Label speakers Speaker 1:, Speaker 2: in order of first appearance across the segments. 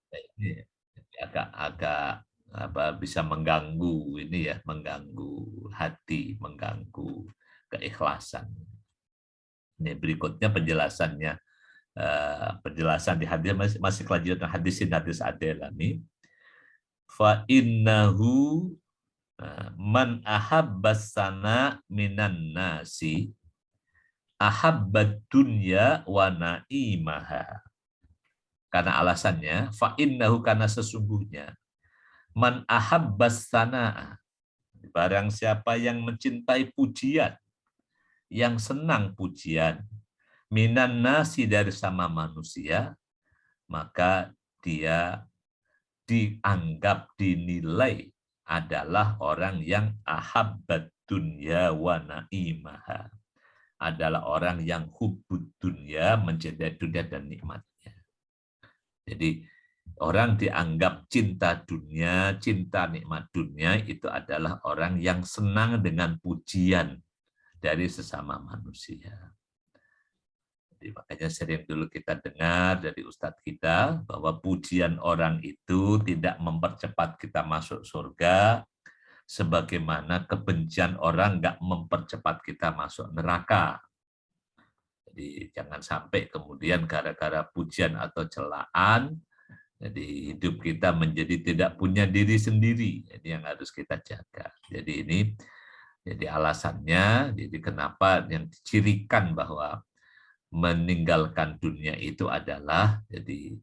Speaker 1: Ini agak-agak apa bisa mengganggu ini ya, mengganggu hati, mengganggu keikhlasan. Ini berikutnya penjelasannya, penjelasan di hadis masih kelanjutan hadis Ad-Dailami. Fa innahu man ahabbas sana minan nasi ahabbad dunya wa na'imaha. Karena alasannya, fa innahu karena sesungguhnya man ahabbas sana, barang siapa yang mencintai pujian, yang senang pujian, minan nasi dari sama manusia, maka dia dianggap dinilai adalah orang yang ahabbad dunya wa na'imaha, adalah orang yang hubbud dunya, mencintai dunia dan nikmatnya. Jadi orang dianggap cinta dunia, cinta nikmat dunia itu adalah orang yang senang dengan pujian dari sesama manusia. Jadi makanya sering dulu kita dengar dari ustadz kita bahwa pujian orang itu tidak mempercepat kita masuk surga, sebagaimana kebencian orang nggak mempercepat kita masuk neraka. Jadi jangan sampai kemudian gara-gara pujian atau celaan, jadi hidup kita menjadi tidak punya diri sendiri. Jadi yang harus kita jaga. Jadi ini jadi alasannya, jadi kenapa yang dicirikan bahwa meninggalkan dunia itu adalah jadi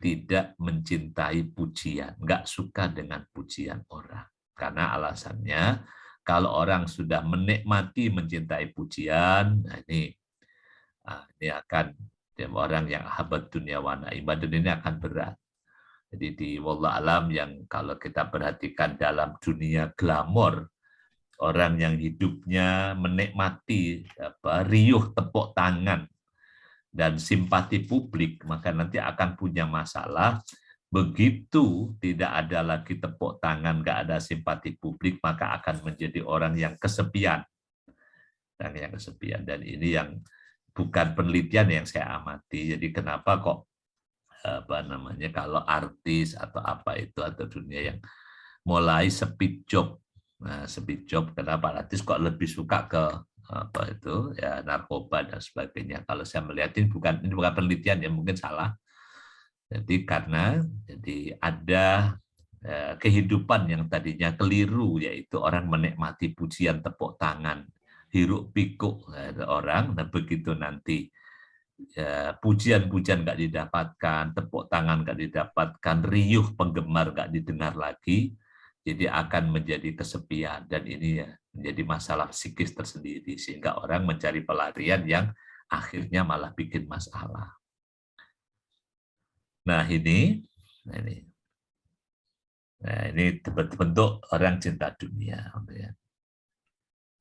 Speaker 1: tidak mencintai pujian, nggak suka dengan pujian orang. Karena alasannya kalau orang sudah menikmati mencintai pujian, nah ini akan orang yang habat dunia wana ibadah ini akan berat. Jadi di wallah alam yang kalau kita perhatikan dalam dunia glamor, orang yang hidupnya menikmati riuh tepuk tangan dan simpati publik, maka nanti akan punya masalah. Begitu tidak ada lagi tepuk tangan, nggak ada simpati publik, maka akan menjadi orang yang kesepian. Dan ini yang bukan penelitian yang saya amati. Jadi kenapa kok kalau artis atau apa itu atau dunia yang mulai speed job. Nah, speed job kenapa artis kok lebih suka ke apa itu ya narkoba dan sebagainya. Kalau saya melihat ini bukan penelitian ya, mungkin salah. Jadi karena jadi ada kehidupan yang tadinya keliru, yaitu orang menikmati pujian tepuk tangan hiruk pikuk orang. Nah begitu nanti ya, pujian-pujian nggak didapatkan, tepuk tangan nggak didapatkan, riuh penggemar nggak didengar lagi, jadi akan menjadi kesepian. Dan ini ya menjadi masalah psikis tersendiri, sehingga orang mencari pelarian yang akhirnya malah bikin masalah. Nah ini bentuk orang cinta dunia.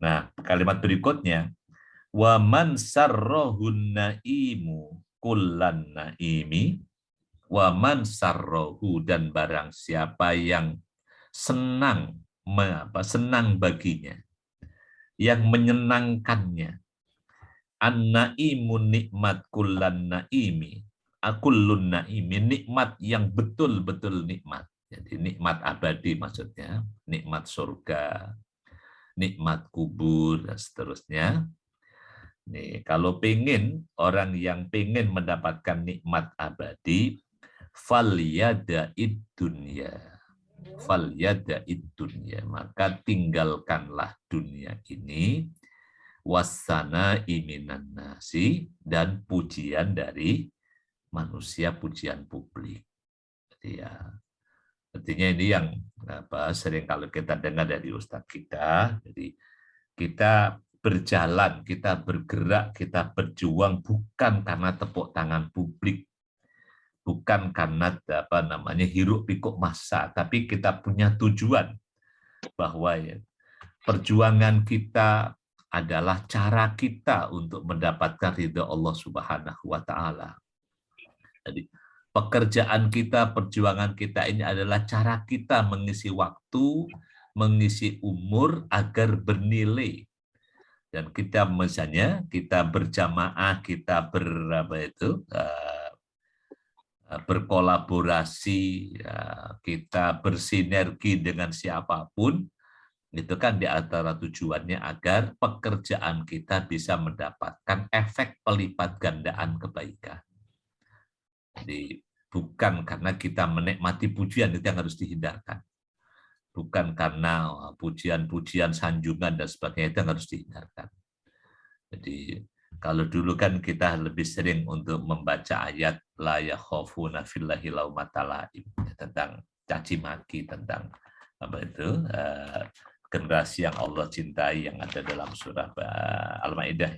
Speaker 1: Nah kalimat berikutnya, wa man sarrohun naimu kullan naimi, wa man sarrohu, dan barang siapa yang senang baginya, yang menyenangkannya, an-naimu nikmat kullan naimi, akullun naimi, nikmat yang betul-betul nikmat. Jadi nikmat abadi maksudnya, nikmat surga, nikmat kubur, dan seterusnya. Nih, kalau pengen orang yang pengen mendapatkan nikmat abadi, falyada'id dunya. Falyada'id dunya. Maka tinggalkanlah dunia ini, wasana iminan nasi, dan pujian dari manusia, pujian publik. Jadi ya, artinya ini yang sering kalau kita dengar dari ustadz kita, jadi kita berjalan, kita bergerak, kita berjuang bukan karena tepuk tangan publik, bukan karena hiruk pikuk massa, tapi kita punya tujuan bahwa ya, perjuangan kita adalah cara kita untuk mendapatkan ridha Allah Subhanahu wa taala. Jadi pekerjaan kita, perjuangan kita ini adalah cara kita mengisi waktu, mengisi umur agar bernilai. Dan kita misalnya kita berjamaah, kita berkolaborasi, kita bersinergi dengan siapapun, itu kan di antara tujuannya agar pekerjaan kita bisa mendapatkan efek pelipat gandaan kebaikan. Jadi bukan karena kita menikmati pujian, itu yang harus dihindarkan. Bukan karena pujian-pujian, sanjungan dan sebagainya, itu yang harus dihindarkan. Jadi kalau dulu kan kita lebih sering untuk membaca ayat la yakhafuna fillahi laumata laim, tentang caci maki, tentang apa itu generasi yang Allah cintai yang ada dalam surah Al-Maidah.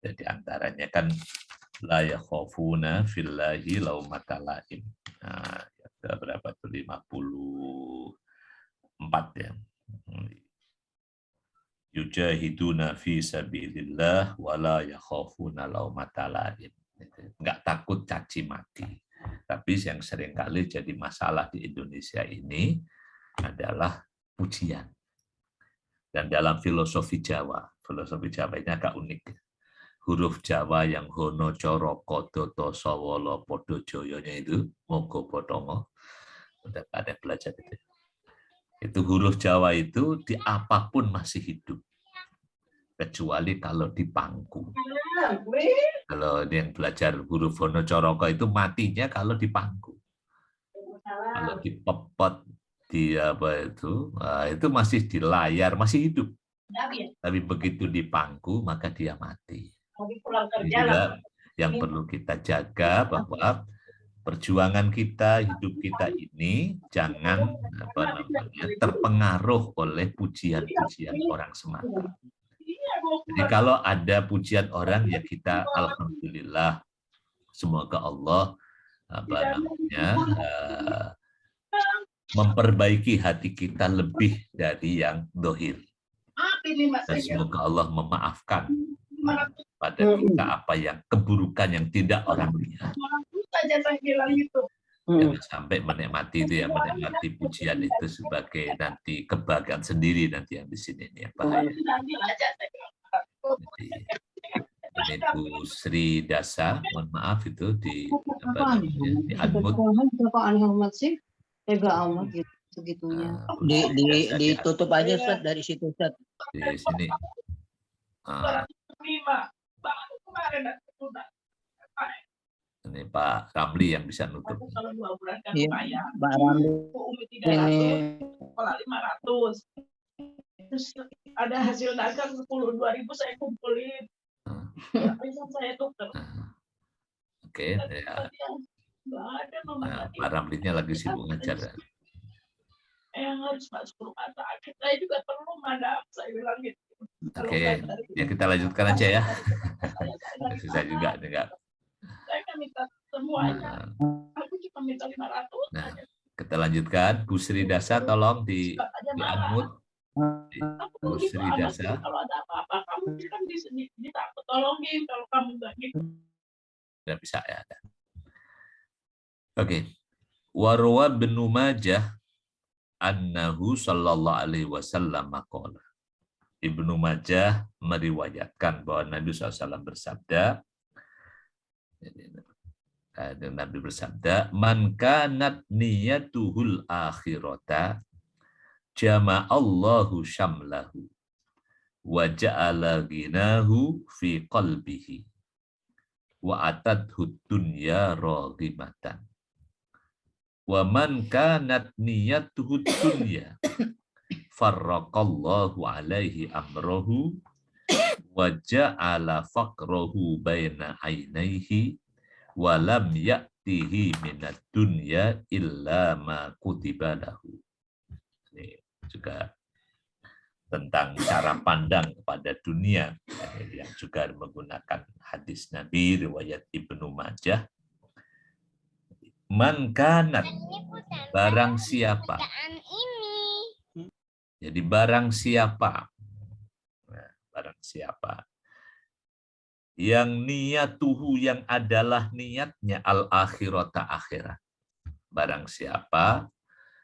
Speaker 1: Jadi antaranya kan la yakhafuna fillahi laumata laim. Nah, berapa tuh 54 ya. Yujahiduna fi sabilillah wala yakhafuna laumata laim. Enggak takut caci maki. Tapi yang seringkali jadi masalah di Indonesia ini adalah pujian. Dan dalam filosofi Jawa ini agak unik. Huruf Jawa yang hono coro kodo toso wolo podo joyonya itu mogo potongo. Udah pada belajar itu. Itu huruf Jawa itu di apapun masih hidup. Kecuali kalau di pangku. Kalau yang belajar huruf hono coroko itu matinya kalau di pangku. Kalau di pepet, di apa itu masih di layar, masih hidup. Tapi begitu di pangku maka dia mati. Ini juga yang perlu kita jaga, bahwa perjuangan kita, hidup kita ini jangan terpengaruh oleh pujian-pujian orang semata. Jadi kalau ada pujian orang, ya kita alhamdulillah, semoga Allah memperbaiki hati kita lebih dari yang dohir. Dan semoga Allah memaafkan pada kita apa yang keburukan yang tidak orang lihat. Jangan sampai menikmati itu ya, menikmati pujian itu sebagai nanti kebahagiaan sendiri nanti yang di sini ini yang bahaya. Jadi, ini Bu Sri Dasa, mohon maaf itu di apa namanya, di unmute.
Speaker 2: Segitunya. Ditutup aja Ustaz dari situ Ustaz.
Speaker 1: Di sini. Ini Pak Ramli yang bisa nutup.
Speaker 2: Iya, Pak Ramli.
Speaker 3: Sekolah 500. Terus ada hasil dagang 10.000 saya kumpulin. Saya tuker.
Speaker 1: Oke, ya. Nah, Pak Ramlinya lagi sibuk ngajar.
Speaker 3: Yang harus masuk rumah sakit, saya juga perlu madam, saya bilang gitu.
Speaker 1: Oke, ya kita lanjutkan aja ya. Susah juga enggak.
Speaker 3: Saya kan minta semuanya. Aku cuma minta 500.
Speaker 1: Nah, kita lanjutkan. Bu Sri Dasa tolong di unmute. Bu Sri Dasa.
Speaker 3: Kalau ada apa-apa kamu kan ditakut tolongin, kalau kamu enggak gitu.
Speaker 1: Tidak bisa ya. Oke. Warwa bin Majah annahu sallallahu alaihi wasallam maqala. Ibnu Majah meriwayatkan bahwa Nabi SAW bersabda, Nabi bersabda, man kanat niyatuhul akhirata jama'allahu syamlahu wa ja'ala ghinahu fi qalbihi wa atadhu dunya raghimatan. Wa man kanat niyatuhu dunya farraqallahu alaihi amrohu wa ja'ala faqrahu baina ainaihi wa lam ya'tihi minad dunya illa ma kutiba lahu. Ini juga tentang cara pandang kepada dunia yang juga menggunakan hadis Nabi riwayat Ibnu Majah. Man kanat, barang siapa. Jadi barang siapa, barang siapa yang niyatuhu, yang adalah niatnya al-akhirata akhirat. Barang siapa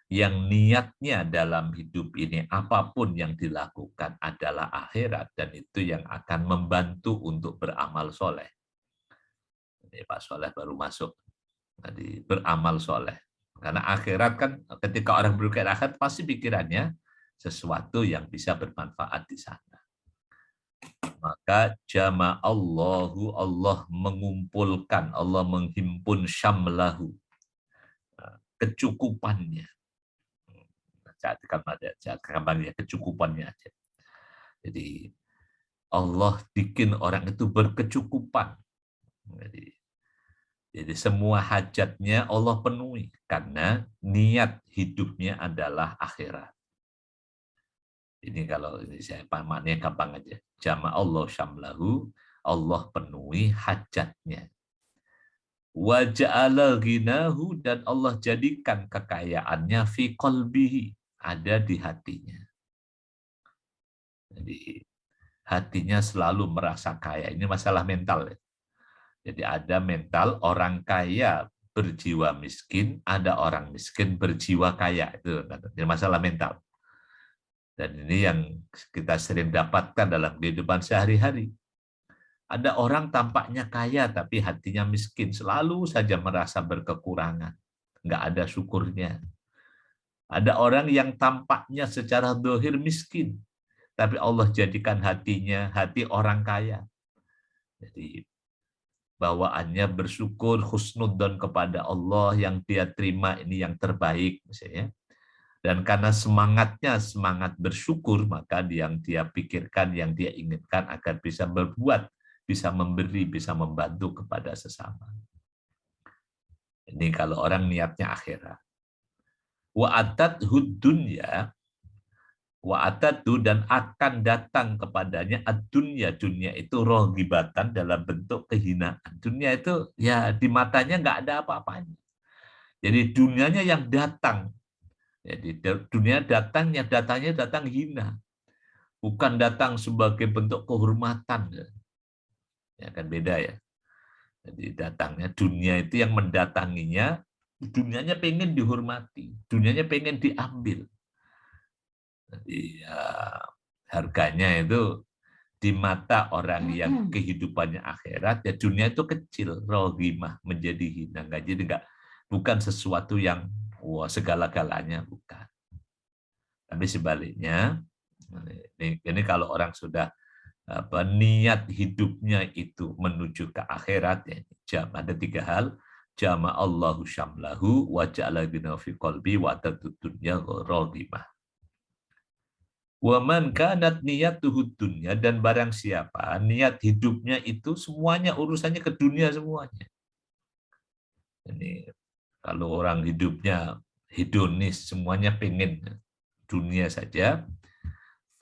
Speaker 1: yang niatnya dalam hidup ini apapun yang dilakukan adalah akhirat, dan itu yang akan membantu untuk beramal soleh. Ini Pak Soleh baru masuk. Jadi beramal soleh. Karena akhirat kan ketika orang berpikir akhirat pasti pikirannya sesuatu yang bisa bermanfaat di sana. Maka jama'allahu, Allah mengumpulkan, Allah menghimpun syamlahu, kecukupannya. Gampangnya kecukupannya aja. Jadi Allah bikin orang itu berkecukupan. Jadi semua hajatnya Allah penuhi karena niat hidupnya adalah akhirat. Ini kalau ini saya pamannya gampang aja. Jama Allah syamlahu, Allah penuhi hajatnya. Wa ja'ala ghinahu, dan Allah jadikan kekayaannya fi qalbihi, ada di hatinya. Jadi hatinya selalu merasa kaya. Ini masalah mental ya. Jadi ada mental orang kaya berjiwa miskin, ada orang miskin berjiwa kaya. Itu masalah mental. Dan ini yang kita sering dapatkan dalam kehidupan sehari-hari. Ada orang tampaknya kaya tapi hatinya miskin, selalu saja merasa berkekurangan, nggak ada syukurnya. Ada orang yang tampaknya secara zahir miskin, tapi Allah jadikan hatinya hati orang kaya. Jadi bawaannya bersyukur, husnudzon kepada Allah, yang dia terima ini yang terbaik misalnya. Dan karena semangatnya semangat bersyukur, maka yang dia pikirkan, yang dia inginkan agar bisa berbuat, bisa memberi, bisa membantu kepada sesama. Ini kalau orang niatnya akhirat. Wa atadhud dunya, wa atadu, dan akan datang kepadanya ad-dunya, dunia itu rohgibatan dalam bentuk kehinaan. Dunia itu ya di matanya nggak ada apa-apanya. Jadi dunianya yang datang. Jadi dunia datangnya, datangnya datang hina. Bukan datang sebagai bentuk kehormatan. Ya kan beda ya. Jadi datangnya dunia itu yang mendatanginya, dunianya pengen dihormati, dunianya pengen diambil. Jadi ya, harganya itu di mata orang yang kehidupannya akhirat, ya dunia itu kecil, rohimah, menjadi hina. Jadi bukan sesuatu yang wah, segala-galanya, bukan. Tapi sebaliknya, ini kalau orang sudah niat hidupnya itu menuju ke akhirat, ya, ada 3 hal. Jama Allahu syamlahu wa ja'ala ghinahu fi qalbi wa atadud dunya rohimah. Wa man kanat niyatuhud dunya, dan barang siapa niat hidupnya itu semuanya urusannya ke dunia semuanya. Ini kalau orang hidupnya hedonis, semuanya pengen dunia saja,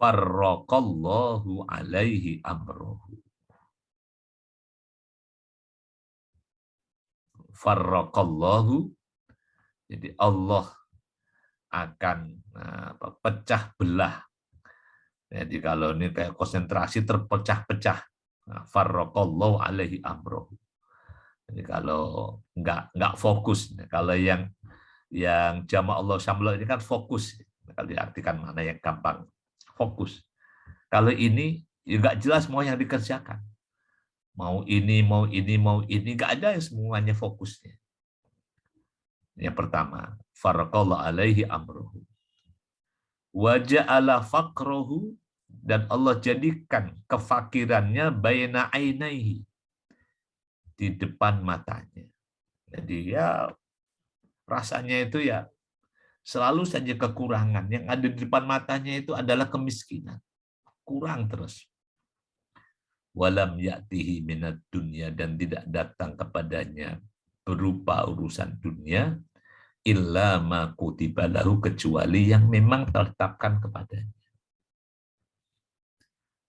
Speaker 1: farraqallahu alaihi amrohu. Farraqallahu, jadi Allah akan pecah belah. Jadi kalau ini kayak konsentrasi terpecah-pecah. Farraqallahu alaihi amrohu. Jadi kalau nggak fokus, kalau yang jama Allah syamlah ini kan fokus. Kalau diartikan mana yang gampang, fokus. Kalau ini ya nggak jelas mau yang dikerjakan. Mau ini, mau ini, mau ini, nggak ada yang semuanya fokusnya. Yang pertama, faraqallahu alaihi amruhu. Wa ja'ala faqrahu, dan Allah jadikan kefakirannya baina ainaihi, di depan matanya. Jadi ya rasanya itu ya selalu saja kekurangan. Yang ada di depan matanya itu adalah kemiskinan. Kurang terus. Walam ya'tihi minad dunya, dan tidak datang kepadanya berupa urusan dunia, illa ma kutiba lahu, kecuali yang memang tertetapkan kepadanya.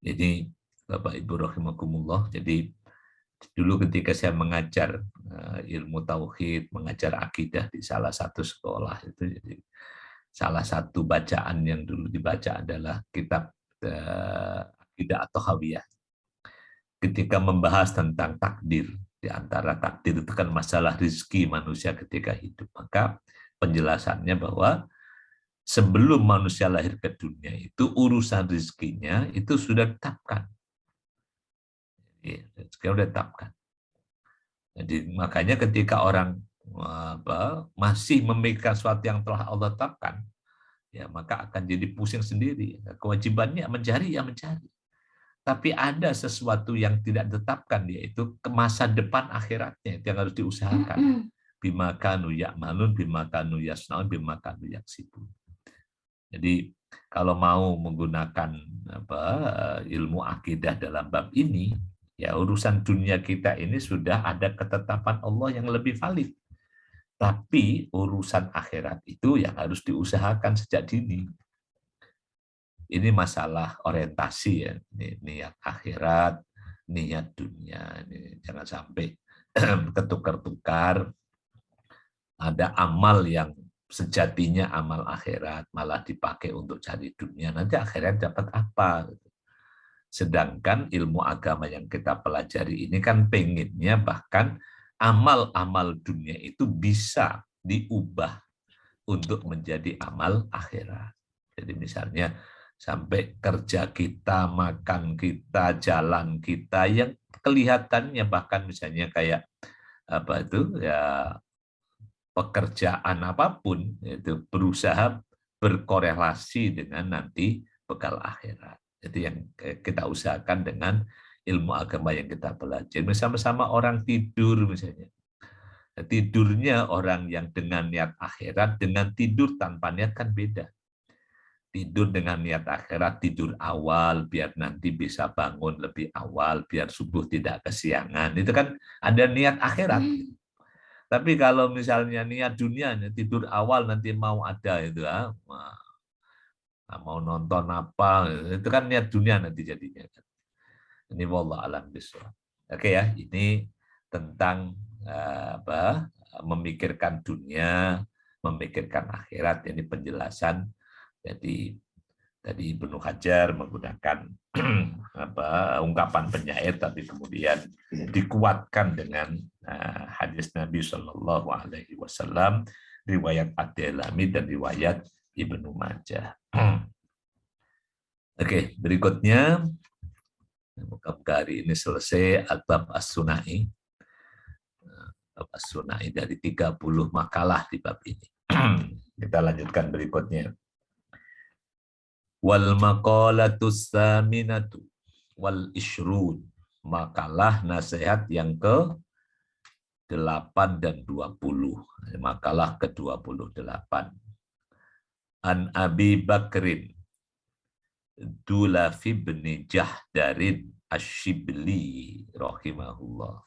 Speaker 1: Jadi Bapak Ibu rahimakumullah, jadi dulu ketika saya mengajar ilmu tauhid, mengajar akidah di salah satu sekolah itu, jadi salah satu bacaan yang dulu dibaca adalah kitab akidah atau hawiyah. Ketika membahas tentang takdir, di antara takdir itu kan masalah rezeki manusia ketika hidup, maka penjelasannya bahwa sebelum manusia lahir ke dunia itu urusan rezekinya itu sudah ditetapkan. Rezeki sudah ditetapkan. Jadi makanya ketika orang masih memikirkan sesuatu yang telah Allah tetapkan, ya maka akan jadi pusing sendiri. Kewajibannya mencari, ya mencari. Tapi ada sesuatu yang tidak ditetapkan, yaitu ke masa depan akhiratnya, itu yang harus diusahakan. Bima kanu ya'malun, bima kanu yasnaun, bima kanu yaksibun. Jadi kalau mau menggunakan ilmu akidah dalam bab ini, ya urusan dunia kita ini sudah ada ketetapan Allah yang lebih valid. Tapi urusan akhirat itu yang harus diusahakan sejak dini. Ini masalah orientasi ya, niat akhirat, niat dunia. Ini jangan sampai ketukar-tukar. Ada amal yang sejatinya amal akhirat malah dipakai untuk cari dunia. Nanti akhirat dapat apa? Sedangkan ilmu agama yang kita pelajari ini kan pengennya bahkan amal-amal dunia itu bisa diubah untuk menjadi amal akhirat. Jadi misalnya sampai kerja kita, makan kita, jalan kita yang kelihatannya bahkan misalnya kayak apa itu ya pekerjaan apapun itu berusaha berkorelasi dengan nanti bekal akhirat. Jadi yang kita usahakan dengan ilmu agama yang kita pelajari. Bersama-sama orang tidur misalnya. Tidurnya orang yang dengan niat akhirat dengan tidur tanpa niat kan beda. Tidur dengan niat akhirat, tidur awal biar nanti bisa bangun lebih awal, biar subuh tidak kesiangan. Itu kan ada niat akhirat. Tapi kalau misalnya niat dunia, tidur awal nanti mau ada itu, mau nonton apa, itu kan niat dunia nanti jadinya. Ini wallah alam bisawab. Oke ya, ini tentang memikirkan dunia, memikirkan akhirat. Ini penjelasan. Jadi tadi Ibnu Hajar menggunakan ungkapan penyair, tapi kemudian dikuatkan dengan hadis Nabi Shallallahu Alaihi Wasallam, riwayat Ad-Dailami dan riwayat Ibnu Majah. Oke, berikutnya moga-moga hari ini selesai Al-Bab As-Sunai. As-Sunai dari 30 makalah di bab ini. Kita lanjutkan berikutnya. Wal maqalatus saminatu wal ishrun, makalah nasihat yang ke-8 dan 20, makalah ke-28. An Abi Bakrin Dulaf bin Jahdarin Asy-Syibli rahimahullah.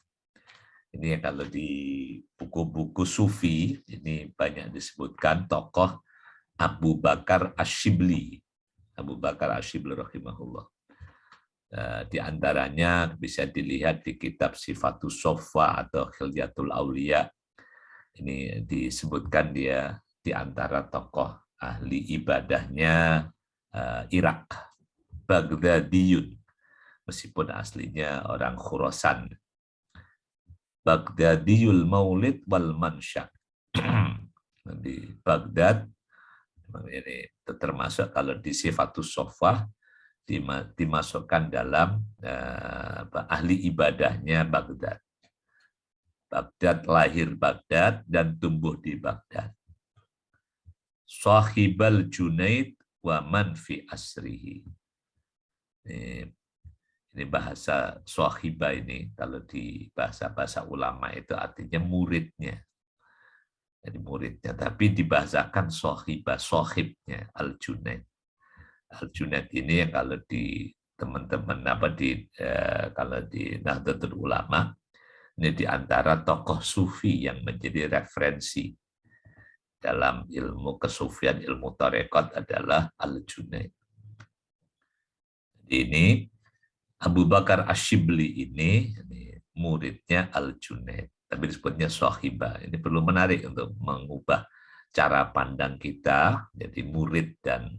Speaker 1: Ini kalau di buku-buku sufi ini banyak disebutkan tokoh Abu Bakar Asy-Syibli. Abu Bakar Asy-Syibli rahimahullah. Di antaranya bisa dilihat di kitab Sifatus Sofa atau Khilyatul Auliya. Ini disebutkan dia di antara tokoh ahli ibadahnya Irak, Baghdadiyun, meskipun aslinya orang Khurasan. Baghdadiyul Maulid wal Mansyak. Di Baghdad, ini termasuk kalau di Sifatus Sofa dimasukkan dalam ahli ibadahnya Baghdad. Baghdad, lahir Baghdad dan tumbuh di Baghdad. Sahibal Junaid wa man fi asrihi. Ini bahasa sahibah ini kalau di bahasa-bahasa ulama itu artinya muridnya. Jadi muridnya, tapi dibahasakan sahibah, sahibnya Al-Junaid. Al-Junaid ini yang kalau di teman-teman kalau di Nahdlatul Ulama ini di antara tokoh sufi yang menjadi referensi dalam ilmu kesufian, ilmu tarekat adalah Al-Junaid. Ini Abu Bakar Asy-Syibli ini muridnya Al-Junaid, tapi disebutnya sahibah. Ini perlu menarik untuk mengubah cara pandang kita. Jadi murid dan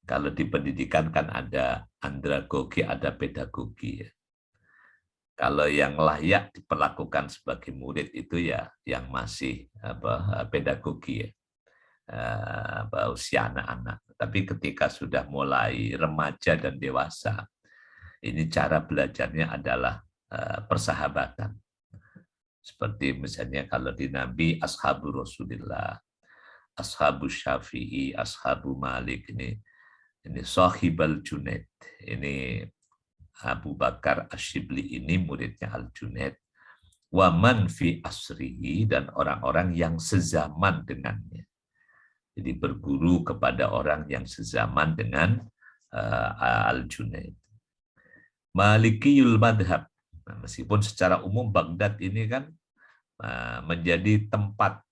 Speaker 1: kalau di pendidikan kan ada andragogi, ada pedagogi. Kalau yang layak diperlakukan sebagai murid itu ya yang masih pedagogi, usia anak-anak. Tapi ketika sudah mulai remaja dan dewasa, ini cara belajarnya adalah persahabatan. Seperti misalnya kalau di Nabi, ashabu Rasulillah, ashabu Syafi'i, ashabu Malik, ini sahibal Junaid. Ini Abu Bakar Asyibli ini muridnya Al-Junaid. Waman fi asrihi, dan orang-orang yang sezaman dengannya. Jadi berguru kepada orang yang sezaman dengan Al-Junaid. Malikiyul madhab. Nah, meskipun secara umum Baghdad ini kan menjadi tempat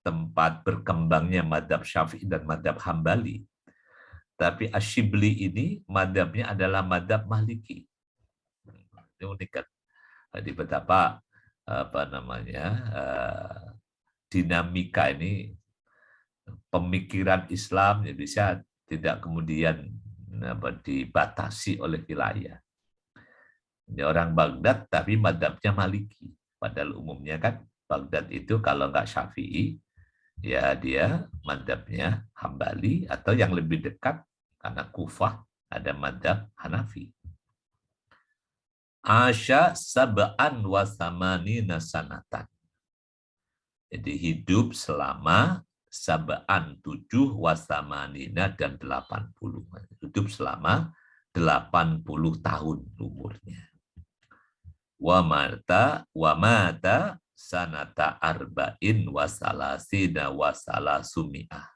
Speaker 1: tempat berkembangnya madhab Syafi'i dan madhab Hambali. Tapi Asyibli ini madhabnya adalah madhab Maliki. Ini unik kan. Jadi betapa dinamika ini, pemikiran Islam ya bisa tidak kemudian dibatasi oleh wilayah. Ini orang Baghdad tapi madhabnya Maliki. Padahal umumnya kan Baghdad itu kalau nggak Syafi'i, ya dia madhabnya Hambali, atau yang lebih dekat karena Kufah ada madhab Hanafi. Asya sab'an wa thamanina sanatan. Jadi hidup selama sab'an 7 wa thamanina dan 80. Hidup selama 80 tahun umurnya. Wa mata sanata arba'in wa salasina wa salasumi'ah.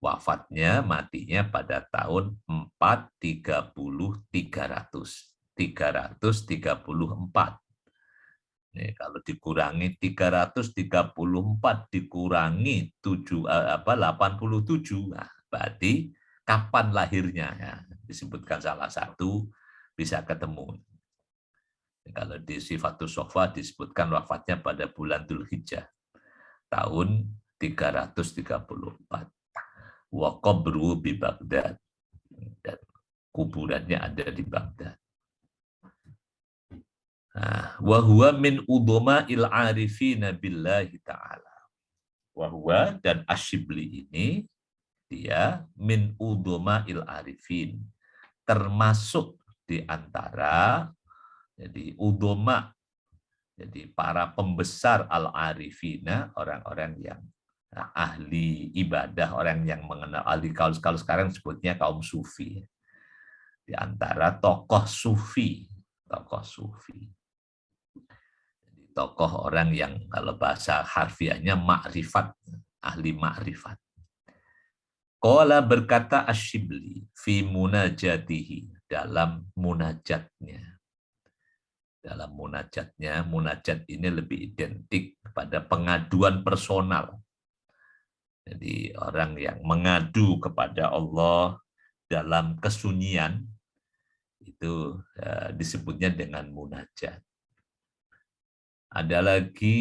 Speaker 1: Wafatnya, matinya pada tahun 334. Nih, kalau dikurangi 334 dikurangi 87, nah, berarti kapan lahirnya? Ya, disebutkan salah satu bisa ketemu. Kalau di Sifatus Sofa disebutkan wafatnya pada bulan Dzulhijjah tahun 334. Wa qabru bi Baghdad, dan kuburannya ada di Baghdad. Wa huwa min udhama il arifina billahi ta'ala. Wa huwa, dan Asyibli ini dia min udhama il arifin, termasuk di antara jadi udhama, jadi para pembesar al-arifina, orang-orang yang ahli ibadah, orang yang mengenal ahli, kalau sekarang sebutnya kaum sufi. Di antara tokoh sufi. Tokoh orang yang kalau bahasa harfiahnya makrifat, ahli makrifat. Qala, berkata Asyibli fi munajatihi, dalam munajatnya. Dalam munajatnya, munajat ini lebih identik pada pengaduan personal. Jadi orang yang mengadu kepada Allah dalam kesunyian itu disebutnya dengan munajat. Ada lagi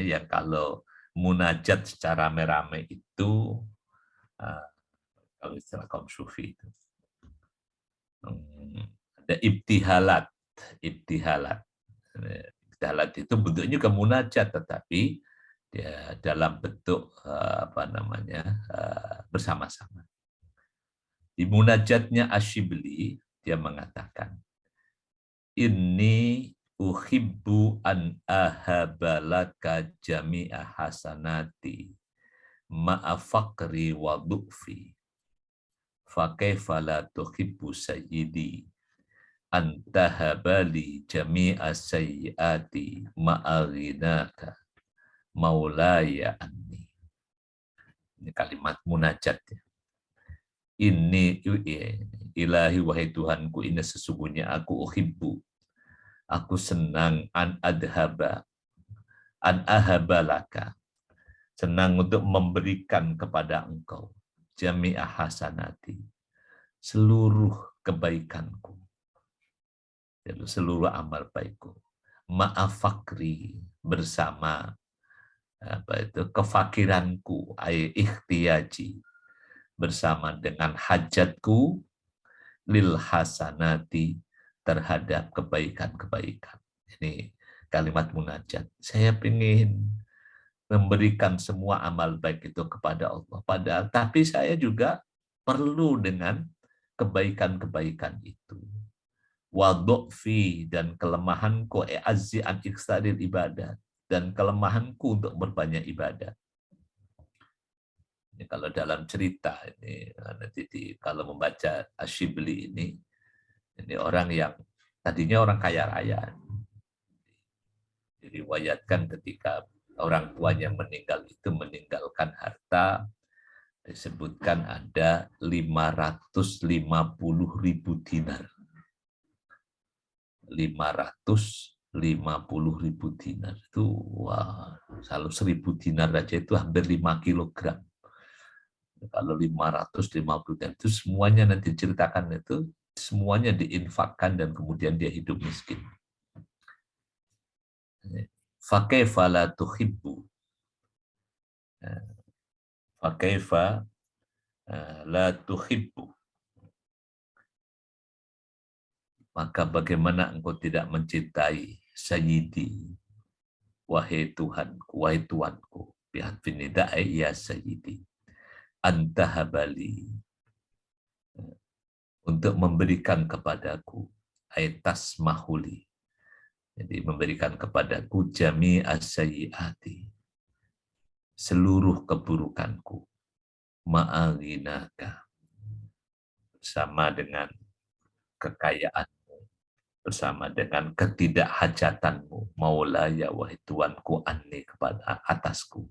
Speaker 1: yang kalau munajat secara rame-rame itu kalau istilah kaum sufi itu ada ibtihalat. Ibtihalat itu bentuknya juga munajat, tetapi ya, dalam bentuk bersama-sama. Di munajatnya Asyibli dia mengatakan, inni uhibbu an ahabalaka jami'a hasanati ma'a faqri wa du'fi fa kaifa la tuhibbu sayyidi an tahabali jami'a sayyiati ma'a ghinaka maulaya anni. Ini kalimat munajatnya. Ini ilahi, wahai Tuhanku, ini sesungguhnya aku uhibbu, aku senang an ahabalaka, senang untuk memberikan kepada engkau jami'ah hasanati, seluruh kebaikanku, seluruh amal baikku, ma'afakri, bersama kefakiranku, ikhtiyaji, bersama dengan hajatku, lil hasanati, terhadap kebaikan-kebaikan. Ini kalimat munajat. Saya ingin memberikan semua amal baik itu kepada Allah. Padahal, tapi saya juga perlu dengan kebaikan-kebaikan itu. wa dhu'fi, dan kelemahanku, azzi an iksaril ibadah, dan kelemahanku untuk berbanyak ibadah. Ini kalau dalam cerita ini nanti kalau membaca Asyibli ini orang yang tadinya orang kaya raya. Diriwayatkan ketika orang tuanya meninggal itu meninggalkan harta, disebutkan ada 550.000 dinar. 550.000 dinar itu, wah, kalau 1.000 dinar aja itu hampir 5 kilogram. Kalau 550 dinar itu semuanya nanti diceritakan itu semuanya diinfakkan dan kemudian dia hidup miskin. Fakaifa la tuhibbu, fakaifa la tuhibbu, maka bagaimana engkau tidak mencintai sayyidi, wahai Tuhanku, wahai Tuanku, bihat finida'i ya sayyidi, anta habali, untuk memberikan kepadaku, aitas mahuli, jadi memberikan kepadaku jami as-sayyiati, seluruh keburukanku, ma'aginaka, bersama dengan kekayaanmu, bersama dengan ketidakhajatanmu, maulaya wahai Tuanku, anni, kepada atasku,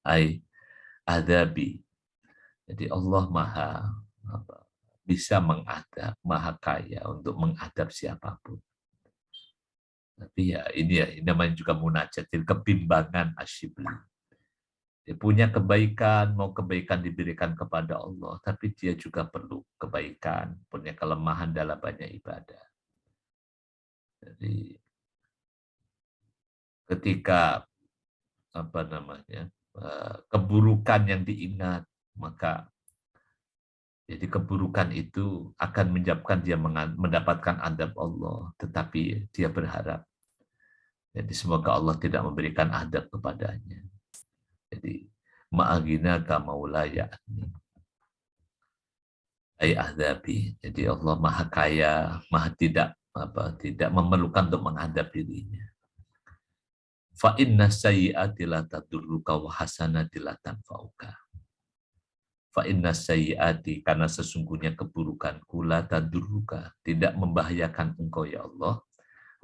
Speaker 1: ai adabi. Jadi Allah maha bisa mengadab, maha kaya untuk mengadab siapapun. Tapi ya ini namanya juga munajat, jadi kebimbangan Asyibli. Dia punya kebaikan, mau kebaikan diberikan kepada Allah, tapi dia juga perlu kebaikan, punya kelemahan dalam banyak ibadah. Jadi ketika keburukan yang diingat, maka jadi keburukan itu akan menyebabkan dia mendapatkan adab Allah, tetapi dia berharap. Jadi semoga Allah tidak memberikan adab kepadanya. Jadi ma'aginaka maulaya ay ahdabi. Jadi Allah maha kaya, maha tidak memerlukan untuk menghadap dirinya. Fa inna sayyi'ati la tadurruka wa hasanati la tanfa'uka. Fa inna sayyi'ati, karena sesungguhnya keburukanku, la tadurruka, tidak membahayakan engkau ya Allah,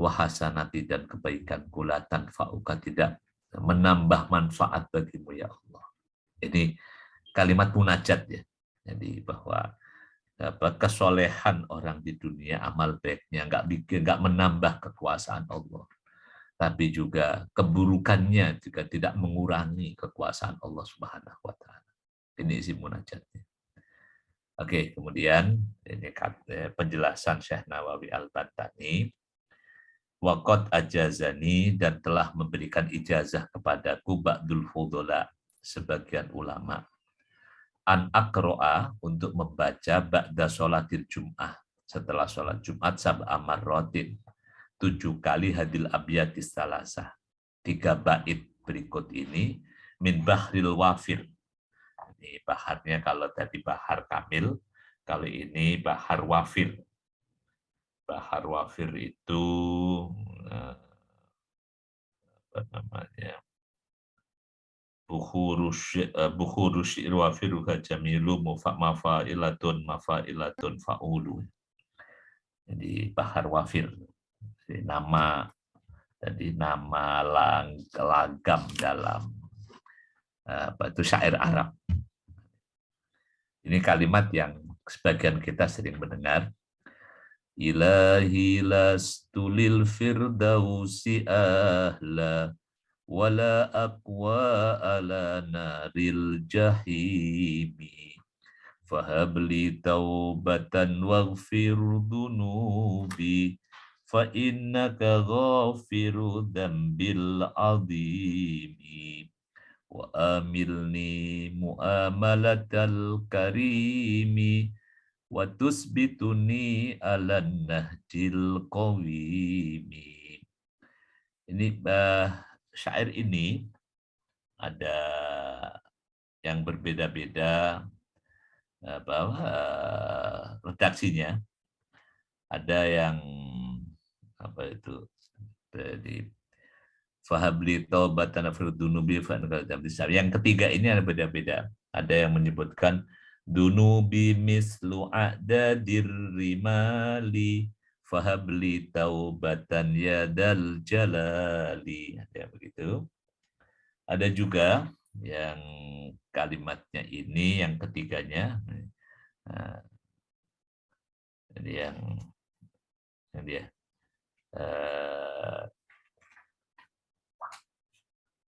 Speaker 1: wa hasanati, dan kebaikanku, la tanfa'uka, tidak menambah manfaat bagimu ya Allah. Ini kalimat munajat ya. Jadi bahwa kesolehan orang di dunia, amal baiknya nggak menambah kekuasaan Allah, tapi juga keburukannya juga tidak mengurangi kekuasaan Allah Subhanahu wa taala. Ini isi munajatnya. Oke, kemudian ini penjelasan Syekh Nawawi Al-Bantani. Waqad ajazani, dan telah memberikan ijazah kepadaku ba'dul fudola, sebagian ulama, an akro'a, untuk membaca ba'da sholatil jum'ah, setelah sholat Jumat, sab'a marrotin, 7 kali hadil abyatis salasah, 3 bait berikut ini, min bahril wafir. Ini baharnya, kalau tadi bahar kamil, kalau ini bahar wafir. Bahar wafir itu apa namanya? Bukhuru syi'r wafiruha jamilu mafailatun fa'ulu. Jadi bahar wafir. Jadi nama lagam dalam syair Arab. Ini kalimat yang sebagian kita sering mendengar. Ilahi lastu lil firdausi ahla wala aqwa ala naril jahimi fahabli taubatan waghfir dunubi fa innaka ghafiru dzambil azimi wa amilni muamalatal karimi wa tusbituni ala nahjil qawimi. Ini syair ini ada yang berbeda-beda redaksinya. Ada yang apa itu tadi fahabli taubatan firdunubi yang ketiga ini ada beda-beda. Ada yang menyebutkan dunubi mislu a'dadir rimali fahabli taubatan yadal jalali. Ada begitu. Ada juga yang kalimatnya ini yang ketiganya. Nah, jadi yang dia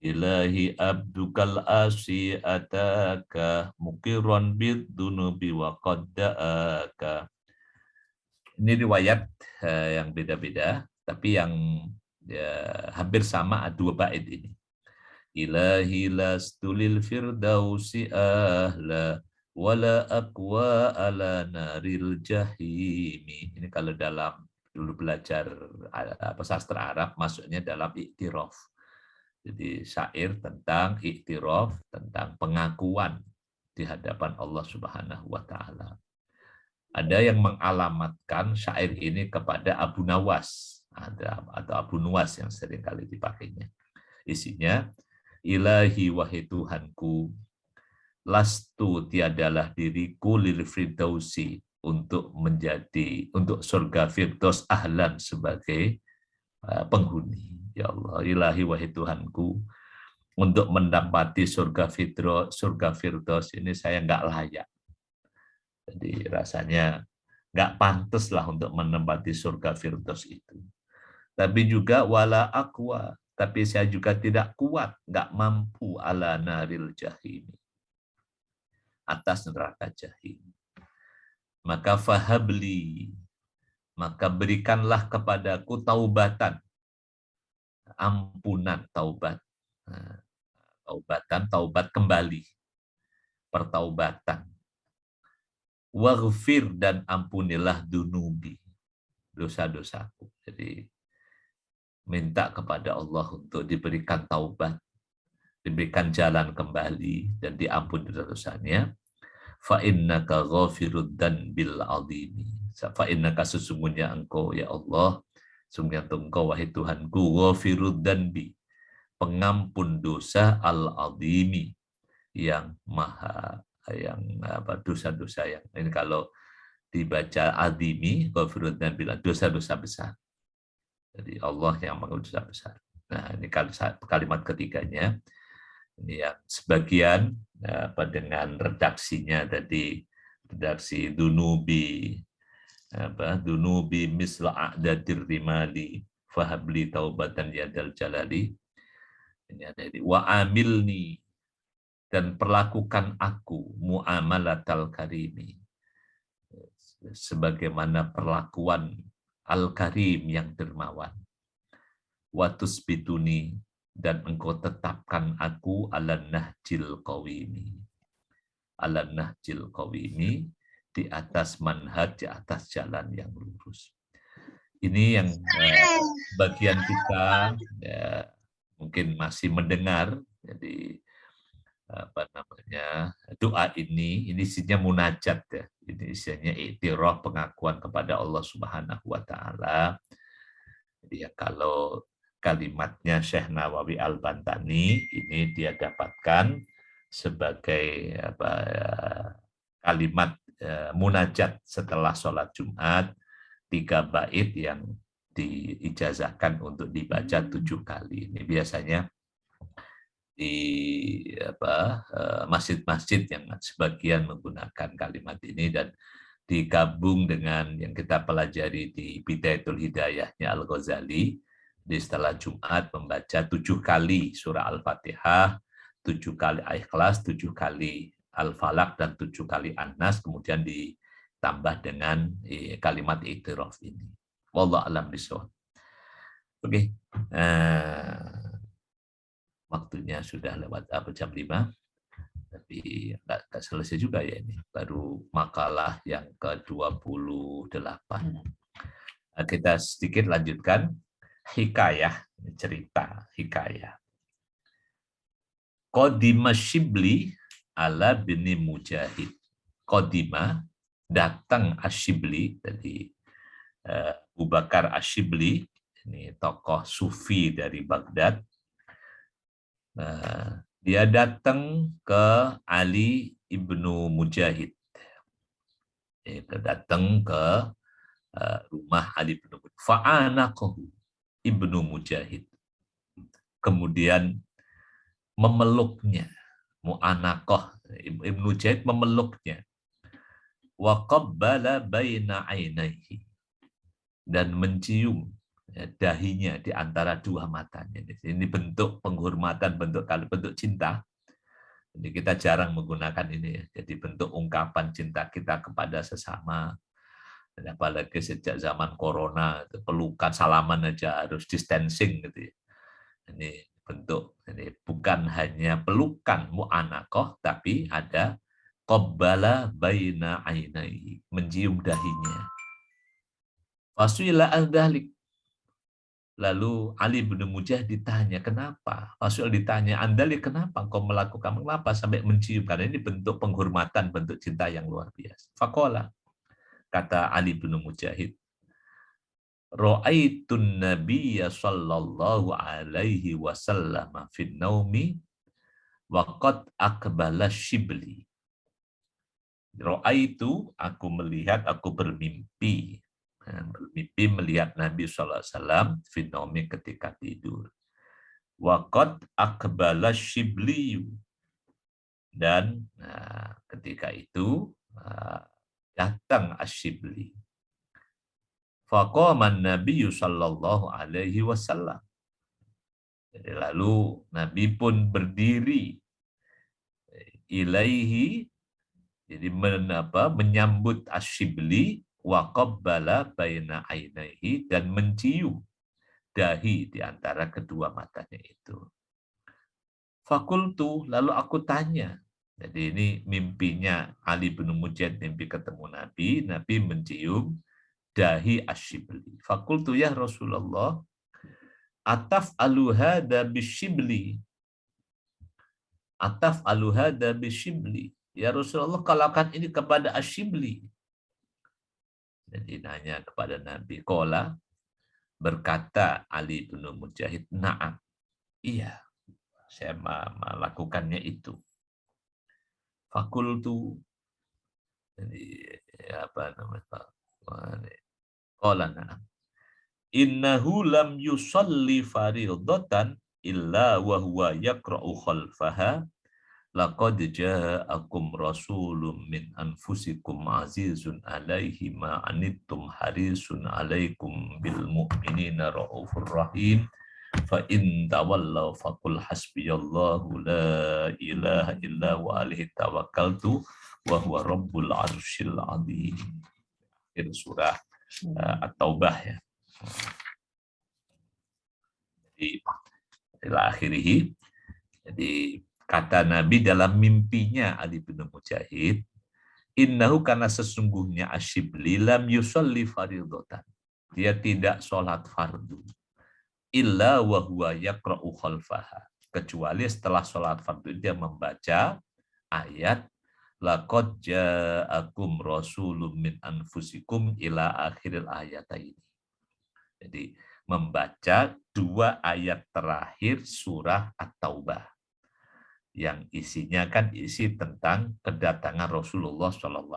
Speaker 1: Ilahi abdukal asi ataka mukiron bidunubi wa qadda'aka. Ini riwayat yang beda-beda, tapi yang hampir sama dua bait ini. Ilahi lastulil firdausi ahla wala aqwa ala naril jahimi. Ini kalau dalam dulu belajar sastra Arab masuknya dalam iktiraf. Jadi syair tentang iktiraf, tentang pengakuan di hadapan Allah Subhanahu wa taala. Ada yang mengalamatkan syair ini kepada Abu Nawas atau Abu Nuwas yang sering kali dipakainya. Isinya, Ilahi wahai Tuhanku, lastu tiadalah diriku lil firdausi untuk surga firdaus ahlan sebagai penghuni. Ya Allah, ilahi wahai Tuhanku, untuk mendapati surga firdaus ini saya nggak layak. Jadi rasanya nggak pantas lah untuk menempati surga firdaus itu. Tapi juga wala aqwa, tapi saya juga tidak kuat, nggak mampu ala naril jahim, atas neraka jahim. Maka fahabli, maka berikanlah kepadaku taubatan, ampunan, taubat, taubat kembali, pertaubatan. Waghfir, dan ampunilah dunubi, dosa-dosaku. Jadi minta kepada Allah untuk diberikan taubat, diberikan jalan kembali, dan diampuni dosanya. Fa innaka ghafirud dzanbil azimi. Fa innaka, sesungguhnya engkau ya Allah, sesungguhnya engkau wahai Tuhanku, ghafirud dzanbi, pengampun dosa al-azimi, yang maha, yang dosa-dosa yang ini kalau dibaca azimi, ghafirud dzanbil, dosa-dosa besar. Jadi Allah yang mengampuni dosa besar. Nah, ini kalimat ketiganya. Ini yang sebagian dengan redaksinya tadi, redaksi dunubi misla a'dadir rimali fahabli taubatan yadal jalali. Ini ada di wa amilni, dan perlakukan aku muamalatal karimi, sebagaimana perlakuan al-karim yang dermawan. Watus bituni, dan engkau tetapkan aku ala nahjil qawimi. Ala nahjil qawimi, di atas manhaj, di atas jalan yang lurus. Ini yang bagian kita ya, mungkin masih mendengar. Jadi doa ini isinya munajat ya. Ini isinya iktiraf, pengakuan kepada Allah Subhanahu wa taala. Jadi ya, kalau kalimatnya Syekh Nawawi Al-Bantani ini dia dapatkan sebagai kalimat munajat setelah sholat Jumat, 3 bait yang diijazahkan untuk dibaca 7 kali. Ini biasanya di masjid-masjid yang sebagian menggunakan kalimat ini, dan digabung dengan yang kita pelajari di Bidayatul Hidayahnya Al-Ghazali. Di setelah Jumat membaca 7 kali surah Al-Fatihah, 7 kali Ikhlas, 7 kali Al-Falaq, dan 7 kali An-Nas, kemudian ditambah dengan kalimat iktiraf ini. Wallahu a'lam bishawab. Oke. Waktunya sudah lewat jam 5. Tapi nggak selesai juga ya ini. Baru makalah yang ke-28. Kita sedikit lanjutkan. Hikayah, cerita hikayah. Qadima Shibli ala bini Mujahid. Qadima, datang Ashibli, jadi Abu Bakar Asyibli, ini tokoh sufi dari Baghdad. Dia datang ke Ali ibnu Mujahid. Dia datang ke rumah Ali ibnu Mujahid. Fa'anaqahu ibnu Mujahid. Kemudian memeluknya. Mu'anaqah. Ibnu Mujahid memeluknya. Wa qabbala baina ainaihi. Dan mencium dahinya di antara dua matanya. Ini bentuk penghormatan, bentuk cinta. Jadi kita jarang menggunakan ini. Jadi bentuk ungkapan cinta kita kepada sesama. Dan apalagi sejak zaman corona, pelukan, salaman aja harus distancing gitu ya. Ini bentuk, ini bukan hanya pelukan mu'anaqah, tapi ada qabbala baina ainai, mencium dahinya. Fasuila al-dhalik. Lalu Ali bin Mujahid ditanya, kenapa? Rasul ditanya, Andali kenapa engkau melakukan, kenapa sampai mencium? Karena ini bentuk penghormatan, bentuk cinta yang luar biasa. Faqala, kata Ali bin Mujahid, Ra'aitun nabiyya sallallahu alaihi wasallam fin naumi wa qad aqbala shibli. Ra'aitu, aku melihat, aku bermimpi. Bermimpi melihat Nabi SAW finomi ketika tidur. Waqad aqbala shibli. Dan ketika itu datang asyibli. Faqama Nabi sallallahu alaihi wasallam. Jadi lalu Nabi pun berdiri ilaihi, jadi menyambut asyibli, wa qabbala baina ainaihi, dan mencium dahi di antara kedua matanya itu. Fakultu, lalu aku tanya. Jadi ini mimpinya Ali bin Mujahid, mimpi ketemu Nabi, Nabi mencium dahi asyibli. Fakultu ya Rasulullah, ataf aluhada bisyibli. Ataf aluhada bisyibli. Ya Rasulullah, kalaukan ini kepada asyibli. Jadi nanya kepada Nabi. Qala, berkata Ali bin Mujahid, na'am. Iya, saya melakukannya itu. Fakultu. Jadi apa namanya? Qala na'am. Innahu lam yusalli faridatan illa wa huwa yaqra'u khalfaha. Laqad ja'akum rasulun min anfusikum azizun alaihi ma anittum harisun alaikum bil mu'minina raufur rahim. Fa in tawallaw faqul hasbiyallahu la ilaha illa wa alaihi tawakkaltu wa huwa rabbul arsyil azim. Akhir surah At-Taubah ya. Jadi ila akhirih. Jadi kata Nabi dalam mimpinya Ali bin Mujahid, innahu, karena sesungguhnya asyibli lam yusalli faridatan. Dia tidak sholat fardu. Illa wa huwa yaqra'u khalfaha. Kecuali setelah sholat fardu dia membaca ayat laqad ja'akum rasulun min anfusikum ila akhiril ayatain. Jadi membaca dua ayat terakhir surah At-Taubah. Yang isinya kan isi tentang kedatangan Rasulullah SAW,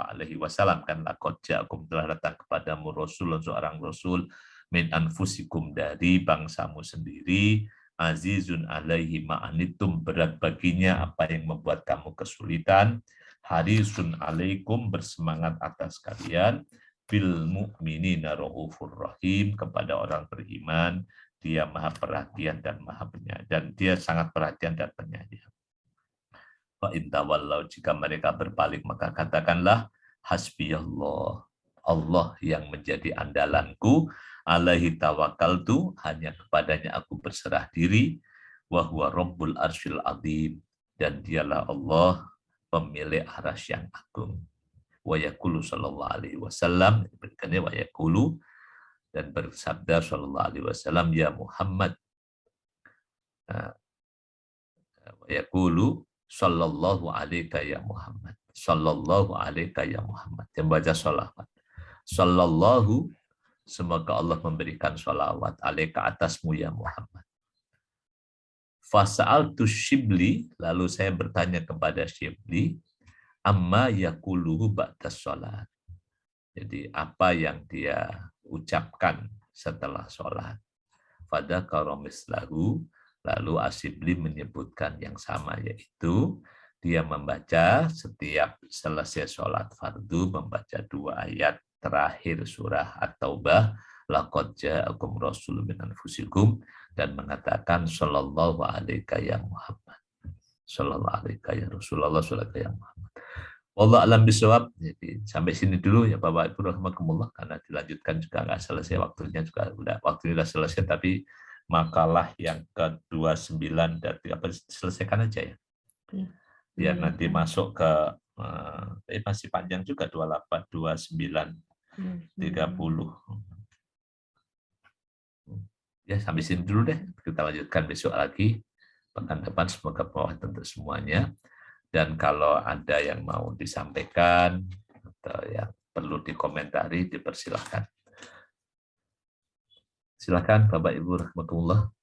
Speaker 1: kan laqad ja'akum, telah datang kepadamu Rasulun, seorang Rasul, min anfusikum, dari bangsamu sendiri, azizun alaihi ma'anitum, berat baginya apa yang membuat kamu kesulitan, harisun alaikum, bersemangat atas kalian, bil mu'minina raufur rahim, kepada orang beriman dia maha perhatian dan maha penyayang, dan dia sangat perhatian dan penyayang. Fa in tawallau, jika mereka berpaling maka katakanlah hasbiyallah, Allah yang menjadi andalanku, alaihi tawakkaltu, hanya kepadanya aku berserah diri, wa huwa rabbul arsyil azim, dan dialah Allah pemilik arasy yang agung. Wa yaqulu sallallahu alaihi wasallam, berikutnya wa yaqulu, dan bersabda sallallahu alaihi wasallam, ya Muhammad, wa yaqulu sallallahu alaika ya Muhammad, sallallahu alaika ya Muhammad, yang baca sholawat, sallallahu semoga Allah memberikan sholawat alaika atasmu ya Muhammad. Fasa'altu Shibli, lalu saya bertanya kepada Shibli, amma yaquluhu ba'da sholat. Jadi apa yang dia ucapkan setelah sholat. Pada karomislahu, lalu Asyibli menyebutkan yang sama, yaitu dia membaca setiap selesai sholat fardu, membaca 2 ayat terakhir surah At-Taubah, laqad ja'akum rasulun min anfusikum, dan mengatakan sallallahu alaika ya Muhammad, sallallahu alaika ya Rasulullah, sallallahu ya Muhammad. Wallahu a'lam bishawab. Jadi sampai sini dulu ya Bapak Ibu rahimakumullah, karena dilanjutkan juga nggak selesai waktunya, juga waktunya sudah selesai, tapi makalah yang ke-29 dan apa selesaikan aja ya. Biar nanti masuk ke masih panjang juga 28, 29, 30. Ya sampai sini dulu deh. Kita lanjutkan besok lagi. Pekan depan semoga bermanfaat untuk semuanya. Dan kalau ada yang mau disampaikan atau yang perlu dikomentari, dipersilahkan. Silakan Bapak Ibu rahmatullah.